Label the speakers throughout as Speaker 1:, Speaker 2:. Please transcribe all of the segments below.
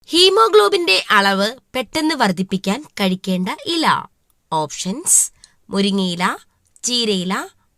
Speaker 1: ഹീമോഗ്ലോബിന്റെ അളവ് പെട്ടെന്ന് വർദ്ധിപ്പിക്കാൻ കഴിക്കേണ്ട ഇല. ഓപ്ഷൻസ്: മുരിങ്ങയില, ചീരയില,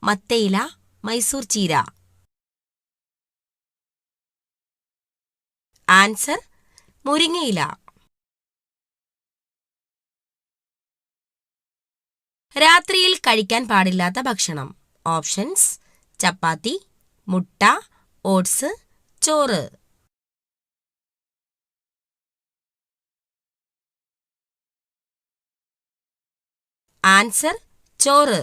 Speaker 1: മത്തയില, മൈസൂർ ചീര. ആൻസർ: മുരിങ്ങയില. രാത്രിയിൽ കഴിക്കാൻ പാടില്ലാത്ത ഭക്ഷണം. ഓപ്ഷൻസ്: ചപ്പാത്തി, മുട്ട, ഓട്സ്, ചോറ്. ആൻസർ: ചോറ്.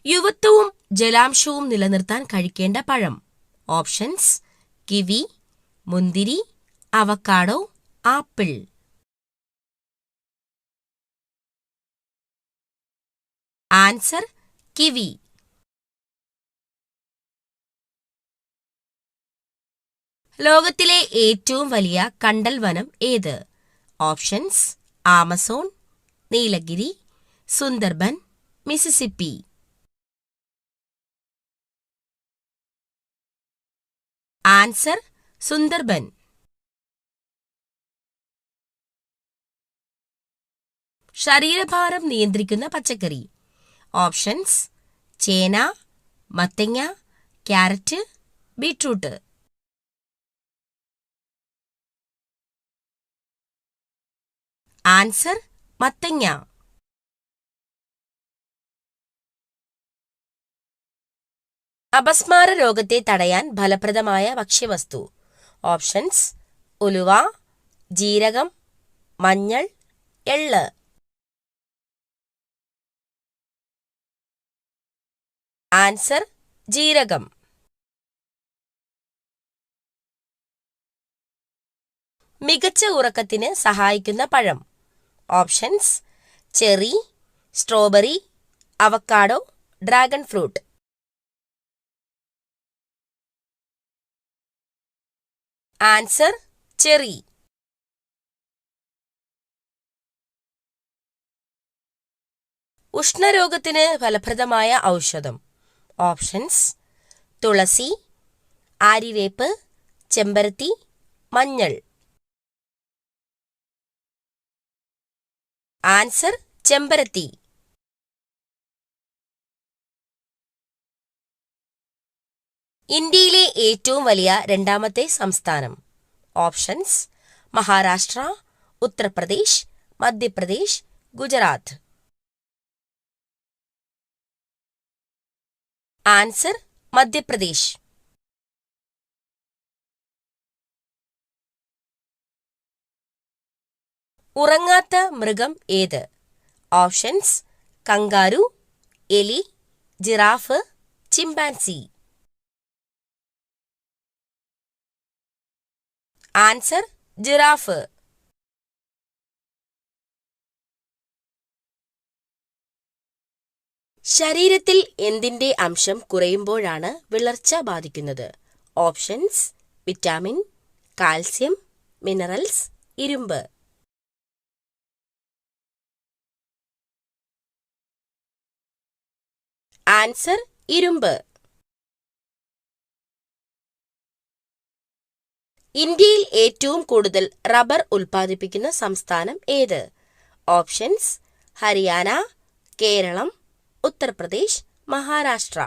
Speaker 1: യുവത്വവും ജലാംശവും നിലനിർത്താൻ കഴിക്കേണ്ട പഴം. ഓപ്ഷൻസ്: കിവി, മുന്തിരി, അവക്കാഡോ, ആപ്പിൾ. Answer: kiwi. ലോകത്തിലെ ഏറ്റവും വലിയ കണ്ടൽ വനം ഏത്? Options: Amazon, Nilgiri, Sundarban, Mississippi. Answer: Sundarban. ശരീരഭാരം നിയന്ത്രിക്കുന്ന പച്ചക്കറി. ഓപ്ഷൻസ്: ചേന, മത്തങ്ങ, ക്യാരറ്റ്, ബീട്രൂട്ട്. ആൻസർ: മത്തങ്ങ. അപസ്മാര രോഗത്തെ തടയാൻ ഫലപ്രദമായ ഭക്ഷ്യവസ്തു. ഓപ്ഷൻസ്: ഉലുവ, ജീരകം, മഞ്ഞൾ, എള്ള്. ആൻസർ: ജീരകം. മികച്ച ഉറക്കത്തിന് സഹായിക്കുന്ന പഴം. Options: cherry, strawberry, avocado, dragon fruit. Answer: cherry. ഉഷ്ണരോഗത്തിന് ഫലപ്രദമായ ഔഷധം. ഓപ്ഷൻസ്: തുളസി, ആര്യവേപ്പ്, ചെമ്പരത്തി, മഞ്ഞൾ. ആൻസർ: ചെമ്പരത്തി. ഇന്ത്യയിലെ ഏറ്റവും വലിയ രണ്ടാമത്തെ സംസ്ഥാനം. ഓപ്ഷൻസ്: മഹാരാഷ്ട്ര, ഉത്തർപ്രദേശ്, മധ്യപ്രദേശ്, ഗുജറാത്ത്. ആൻസർ: മധ്യപ്രദേശ്. ഉറങ്ങാത്ത മൃഗം ഏത്? ഓപ്ഷൻസ്: കങ്കാരു, എലി, ജിറാഫ്, ചിമ്പാൻസി. Answer: giraffe. ശരീരത്തിൽ എന്തിന്റെ അംശം കുറയുമ്പോഴാണ് വിളർച്ച ബാധിക്കുന്നത്? ഓപ്ഷൻസ്: വിറ്റാമിൻ, കാൽസ്യം, മിനറൽസ്, ഇരുമ്പ്. ആൻസർ: ഇരുമ്പ്. ഇന്ത്യയിൽ ഏറ്റവും കൂടുതൽ റബ്ബർ ഉൽപ്പാദിപ്പിക്കുന്ന സംസ്ഥാനം ഏത്? ഓപ്ഷൻസ്: ഹരിയാന, കേരളം, ഉത്തർപ്രദേശ്, മഹാരാഷ്ട്ര.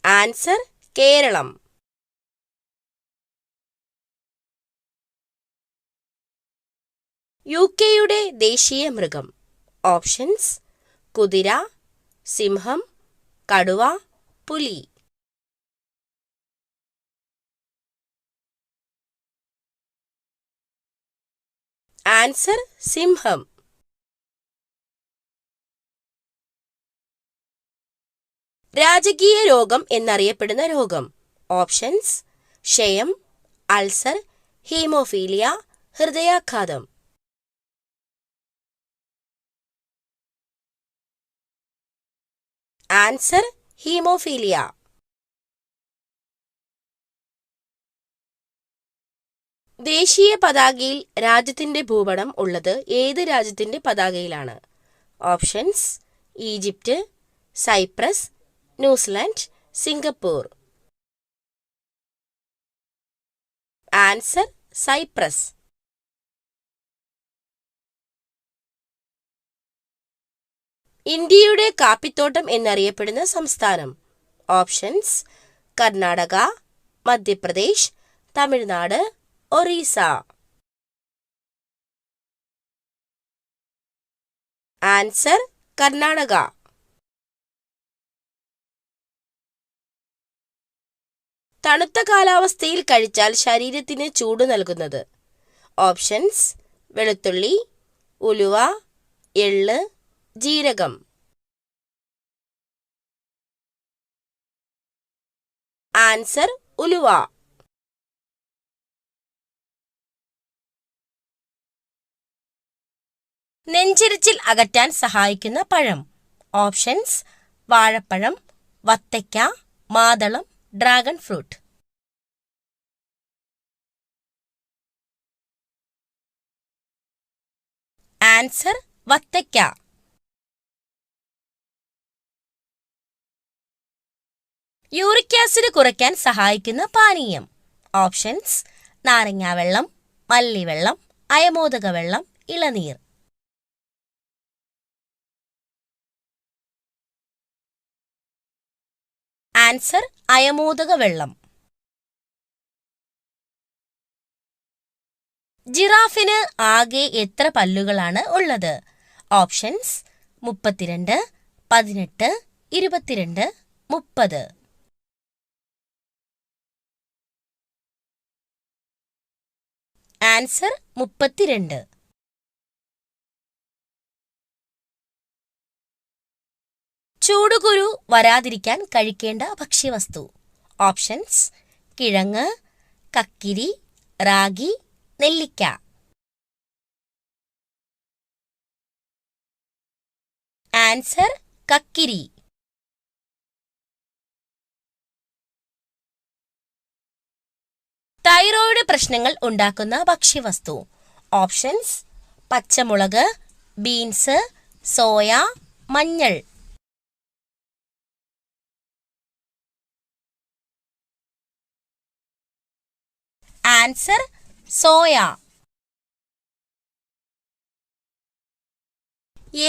Speaker 1: ആൻസർ: കേരളം. യുകെയുടെ ദേശീയ മൃഗം. ഓപ്ഷൻസ്: കുതിര, സിംഹം, കടുവ, പുലി. ആൻസർ: സിംഹം. രാജകീയ രോഗം എന്നറിയപ്പെടുന്ന രോഗം. ഓപ്ഷൻസ്: ക്ഷയം, അൾസർ, ഹീമോഫീലിയ, ഹൃദയാഘാതം. Answer: haemophilia. ദേശീയ പതാകയിൽ രാജ്യത്തിന്റെ ഭൂപടം ഉള്ളത് ഏത് രാജ്യത്തിന്റെ പതാകയിലാണ്? Options: Egypt, Cyprus, New Zealand, Singapore. Answer Cyprus. ഇന്ത്യയുടെ കാപ്പിത്തോട്ടം എന്നറിയപ്പെടുന്ന സംസ്ഥാനം. ഓപ്ഷൻസ്: കർണാടക, മധ്യപ്രദേശ്, തമിഴ്നാട്, ഒറീസ. ആൻസർ കർണാടക. തണുത്ത കാലാവസ്ഥയിൽ കഴിച്ചാൽ ശരീരത്തിന് ചൂട് നൽകുന്നത്. ഓപ്ഷൻസ്: വെളുത്തുള്ളി, ഉലുവ, എള്ള്, ജീരകം. ആൻസർ ഉലുവ. നെഞ്ചെരിച്ചിൽ അകറ്റാൻ സഹായിക്കുന്ന പഴം. ഓപ്ഷൻസ്: വാഴപ്പഴം, വത്തയ്ക്ക, മാതളം, ഡ്രാഗൺ ഫ്രൂട്ട്. ആൻസർ വത്തയ്ക്ക. യൂറിക് ആസിഡ് കുറയ്ക്കാൻ സഹായിക്കുന്ന പാനീയം. ഓപ്ഷൻസ്: നാരങ്ങാവെള്ളം, മല്ലിവെള്ളം, അയമോദക വെള്ളം, ഇളനീർ. ആൻസർ അയമോദക വെള്ളം. ജിറാഫിന് ആകെ എത്ര പല്ലുകളാണ് ഉള്ളത്? ഓപ്ഷൻസ്: 32, 18, 22, 30. ആൻസർ 32. ചൂടുകുരു വരാതിരിക്കാൻ കഴിക്കേണ്ട ഭക്ഷ്യവസ്തു. ഓപ്ഷൻസ്: കിഴങ്ങ്, കക്കിരി, റാഗി, നെല്ലിക്ക. ആൻസർ കക്കിരി. തൈറോയ്ഡ് പ്രശ്നങ്ങൾ ഉണ്ടാക്കുന്ന ഭക്ഷ്യവസ്തു. ഓപ്ഷൻസ്: പച്ചമുളക്, ബീൻസ്, സോയ, മഞ്ഞൾ. Answer soya.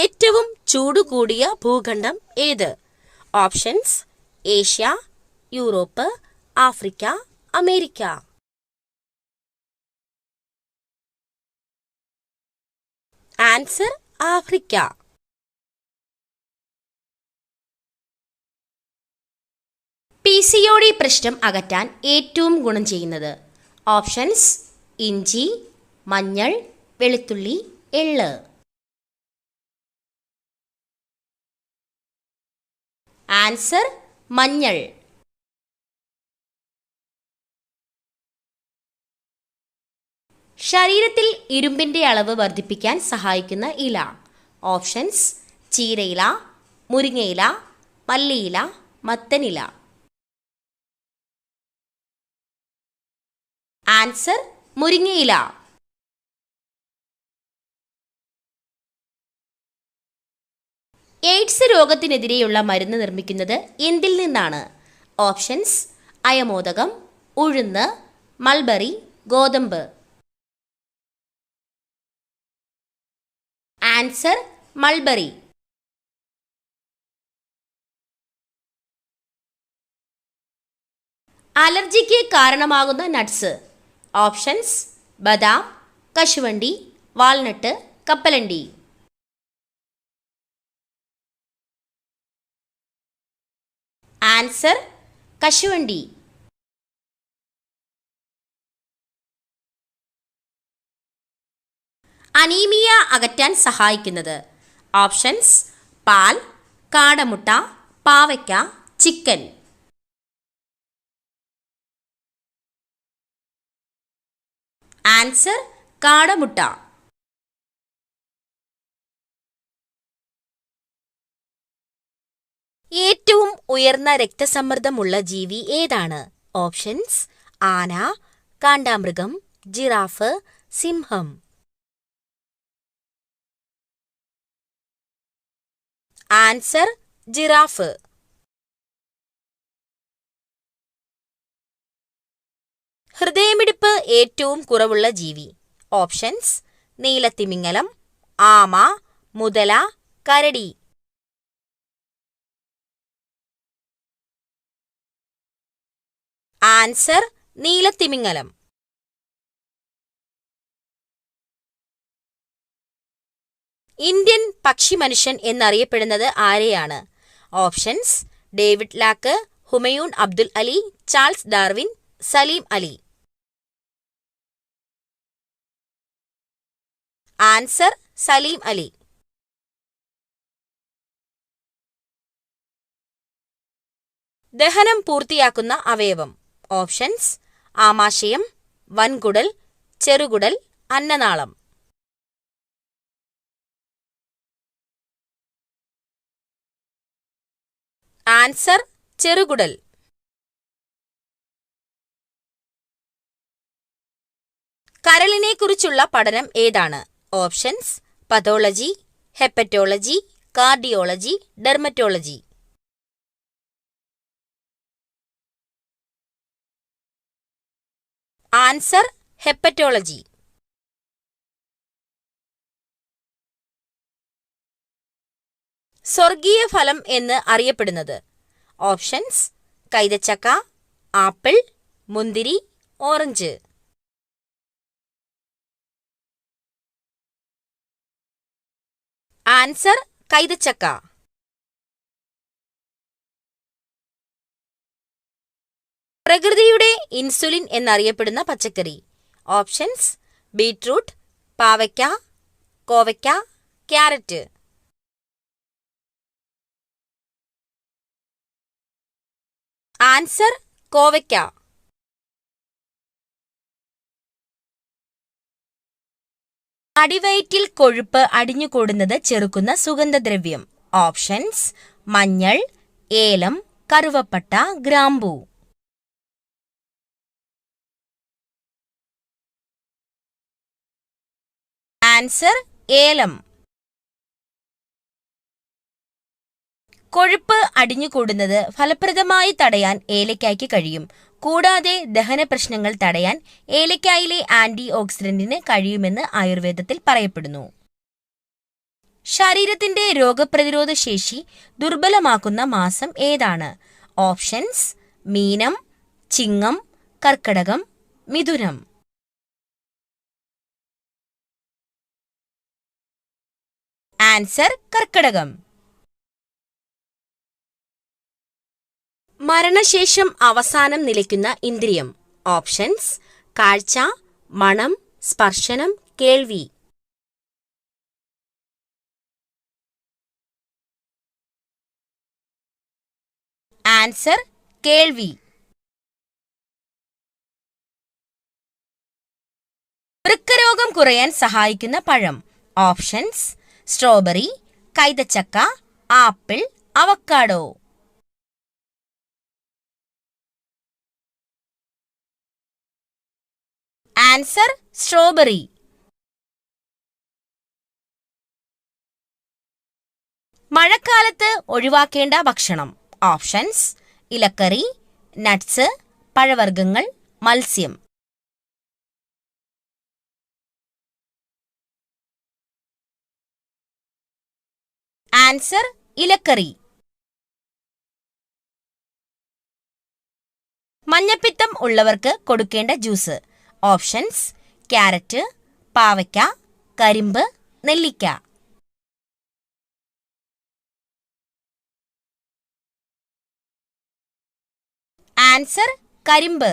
Speaker 1: ഏറ്റവും ചൂട് കൂടിയ ഭൂഖണ്ഡം ഏത്? Options: Asia, Europe, Africa, America. Answer Africa. PCOD പ്രശ്നം അകറ്റാൻ ഏറ്റവും ഗുണം ചെയ്യുന്നത്. ഓപ്ഷൻസ്: ഇഞ്ചി, മഞ്ഞൾ, വെളുത്തുള്ളി, എള്ള്. ആൻസർ മഞ്ഞൾ. ശരീരത്തിൽ ഇരുമ്പിന്റെ അളവ് വർദ്ധിപ്പിക്കാൻ സഹായിക്കുന്ന ഇല. ഓപ്ഷൻസ്: ചീരയില, മുരിങ്ങയില, മല്ലിയില, മത്തനില. ആൻസർ മുരിങ്ങയില. എയ്ഡ്സ് രോഗത്തിനെതിരെയുള്ള മരുന്ന് നിർമ്മിക്കുന്നത് എന്തിൽ നിന്നാണ്? ഓപ്ഷൻസ്: അയമോദകം, ഉഴുന്ന്, മൾബറി, ഗോതമ്പ്. Answer mulberry. അലർജിക്ക് കാരണമാകുന്ന നട്ട്സ്. ഓപ്ഷൻസ്: ബദാം, കശുവണ്ടി, വാൾനട്ട്, കപ്പലണ്ടി. ആൻസർ കശുവണ്ടി. അനീമിയ അകറ്റാൻ സഹായിക്കുന്നത്. ഓപ്ഷൻസ്: പാൽ, കാടമുട്ട, പാവയ്ക്ക, ചിക്കൻ. ആൻസർ കാടമുട്ട. ഏറ്റവും ഉയർന്ന രക്തസമ്മർദ്ദമുള്ള ജീവി ഏതാണ്? ഓപ്ഷൻസ്: ആന, കാണ്ടാമൃഗം, ജിറാഫ്, സിംഹം. Answer giraffe. ഹൃദയമിടിപ്പ് ഏറ്റവും കുറവുള്ള ജീവി. ഓപ്ഷൻസ്: നീലത്തിമിംഗലം, ആമ, മുതല, കരടി. ആൻസർ: നീലത്തിമിംഗലം. ഇന്ത്യൻ പക്ഷിമനുഷ്യൻ എന്നറിയപ്പെടുന്നത് ആരെയാണ്? Options: David Lack, Humayun Abdul Ali, Charles Darwin, Salim Ali. Answer: Salim Ali. ദഹനം പൂർത്തിയാക്കുന്ന അവയവം. ഓപ്ഷൻസ്: ആമാശയം, വൻകുടൽ, ചെറുകുടൽ, അന്നനാളം. ആൻസർ: ചെറുകുടൽ. കരളിനെക്കുറിച്ചുള്ള പഠനം ഏതാണ്? Options: pathology, hepatology, cardiology, dermatology. Answer: hepatology. സ്വർഗീയ ഫലം എന്ന് അറിയപ്പെടുന്നത്. ഓപ്ഷൻസ്: കൈതച്ചക്ക, ആപ്പിൾ, മുന്തിരി, ഓറഞ്ച്. ആൻസർ: കൈതച്ചക്ക. പ്രകൃതിയുടെ ഇൻസുലിൻ എന്നറിയപ്പെടുന്ന പച്ചക്കറി. ഓപ്ഷൻസ്: ബീറ്റ്റൂട്ട്, പാവയ്ക്ക, കോവയ്ക്ക, ക്യാരറ്റ്. ആൻസർ: കോവയ്ക്ക. അടിവയറ്റിൽ കൊഴുപ്പ് അടിഞ്ഞുകൂടുന്നത് ചെറുക്കുന്ന സുഗന്ധദ്രവ്യം. ഓപ്ഷൻസ്: മഞ്ഞൾ, ഏലം, കറുവപ്പട്ട, ഗ്രാമ്പൂ. ആൻസർ: ഏലം. കൊഴുപ്പ് അടിഞ്ഞുകൂടുന്നത് ഫലപ്രദമായി തടയാൻ ഏലയ്ക്കായ്ക്ക് കഴിയും. കൂടാതെ ദഹന പ്രശ്നങ്ങൾ തടയാൻ ഏലയ്ക്കായിലെ ആന്റി ഓക്സിഡന്റിന് കഴിയുമെന്ന് ആയുർവേദത്തിൽ പറയപ്പെടുന്നു. ശരീരത്തിന്റെ രോഗപ്രതിരോധ ശേഷി ദുർബലമാക്കുന്ന മാസം ഏതാണ്? ഓപ്ഷൻസ്: മീനം, ചിങ്ങം, കർക്കടകം, മിഥുനം. ആൻസർ: കർക്കടകം. മരണശേഷം അവസാനം നിലയ്ക്കുന്ന ഇന്ദ്രിയം. ഓപ്ഷൻസ്: കാഴ്ച, മണം, സ്പർശനം, കേൾവി. ആൻസർ: കേൾവി. വൃക്കരോഗം കുറയാൻ സഹായിക്കുന്ന പഴം. ഓപ്ഷൻസ്: സ്ട്രോബെറി, കൈതച്ചക്ക, ആപ്പിൾ, അവക്കാഡോ. Answer: strawberry. മഴക്കാലത്ത് ഒഴിവാക്കേണ്ട ഭക്ഷണം. ഓപ്ഷൻസ്: ഇലക്കറി, നട്ട്സ്, പഴവർഗ്ഗങ്ങൾ, മത്സ്യം. ആൻസർ: ഇലക്കറി. മഞ്ഞപ്പിത്തം ഉള്ളവർക്ക് കൊടുക്കേണ്ട ജ്യൂസ്. ഓപ്ഷൻസ്: ക്യാരറ്റ്, പാവയ്ക്ക, കരിമ്പ്, നെല്ലിക്ക. ആൻസർ: കരിമ്പ്.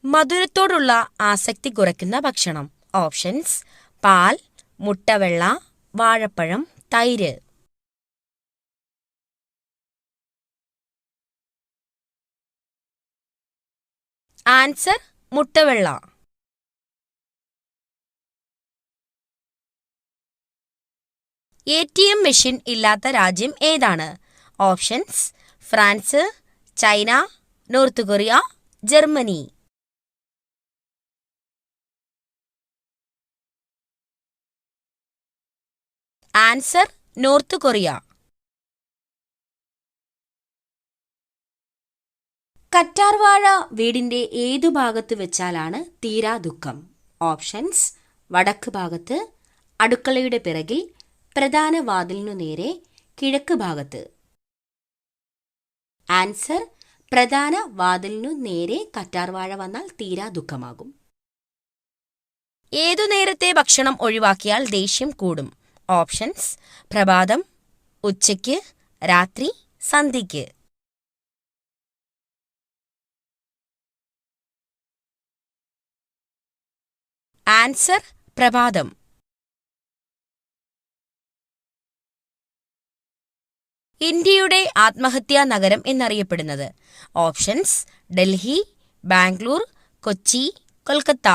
Speaker 1: മധുരത്തോടുള്ള ആസക്തി കുറയ്ക്കുന്ന ഭക്ഷണം. ഓപ്ഷൻസ്: പാൽ, മുട്ടവെള്ള, വാഴപ്പഴം, തൈര്. ആൻസർ: മുട്ടവെള്ള. ATM മെഷീൻ ഇല്ലാത്ത രാജ്യം ഏതാണ്? Options: France, China, north Korea, Germany. Answer: north Korea. കറ്റാർവാഴ വീടിന്റെ ഏതു ഭാഗത്ത് വെച്ചാലാണ് തീരാ ദുഃഖം? ഓപ്ഷൻസ്: വടക്ക് ഭാഗത്ത്, അടുക്കളയുടെ പിറകിൽ, പ്രധാന വാതിലിനു നേരെ, കിഴക്ക് ഭാഗത്ത്. ആൻസർ: പ്രധാന വാതിലിനു നേരെ കറ്റാർവാഴ വന്നാൽ തീരാ ദുഃഖമാകും. ഏതു നേരത്തെ ഭക്ഷണം ഒഴിവാക്കിയാൽ ദേഷ്യം കൂടും? ഓപ്ഷൻസ്: പ്രഭാതം, ഉച്ചയ്ക്ക്, രാത്രി, സന്ധ്യയ്ക്ക്. ആൻസർ: പ്രഭാതം. ഇന്ത്യയുടെ ആത്മഹത്യാ നഗരം എന്നറിയപ്പെടുന്നത്? ഓപ്ഷൻസ്: ഡൽഹി, ബാംഗ്ലൂർ, കൊച്ചി, കൊൽക്കത്ത.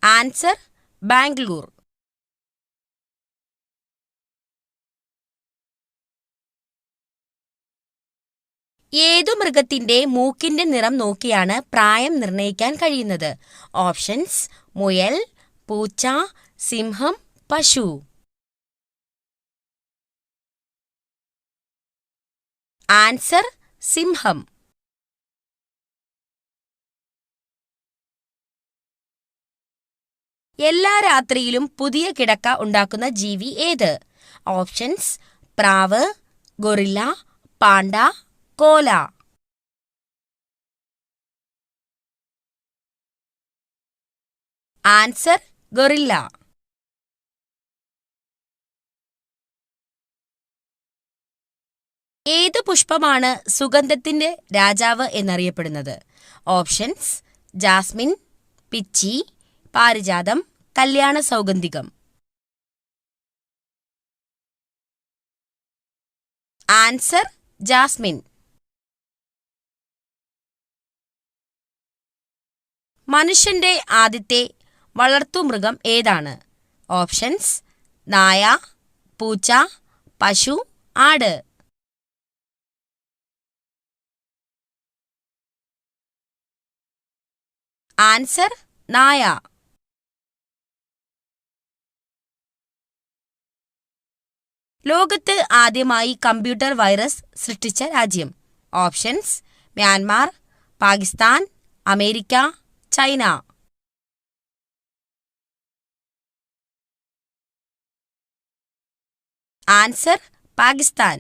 Speaker 1: ആൻസർ: ബാംഗ്ലൂർ. ഏതു മൃഗത്തിന്റെ മൂക്കിന്റെ നിറം നോക്കിയാണ് പ്രായം നിർണ്ണയിക്കാൻ കഴിയുന്നത്? ഓപ്ഷൻസ്: മുയൽ, പൂച്ച, സിംഹം, പശു. ആൻസർ: സിംഹം. എല്ലാ രാത്രിയിലും പുതിയ കിടക്ക ഉണ്ടാക്കുന്ന ജീവി ഏത്? ഓപ്ഷൻസ്: പ്രാവ്, ഗൊറില്ല, പാണ്ട, കോല. Answer: guerrilla. ഏതു പുഷ്പമാണ് സുഗന്ധത്തിന്റെ രാജാവ് എന്നറിയപ്പെടുന്നത്? ഓപ്ഷൻസ്: ജാസ്മിൻ, പിച്ചി, പാരിജാതം, കല്യാണ സൗഗന്ധികം. Answer: Jasmine. മനുഷ്യന്റെ ആദ്യത്തെ വളർത്തുമൃഗം ഏതാണ്? ഓപ്ഷൻസ്: നായ, പൂച്ച, പശു, ആട്. ആൻസർ: നായ. ലോകത്ത് ആദ്യമായി കമ്പ്യൂട്ടർ വൈറസ് സൃഷ്ടിച്ച രാജ്യം? Options: Myanmar, Pakistan, America, China. Answer: Pakistan.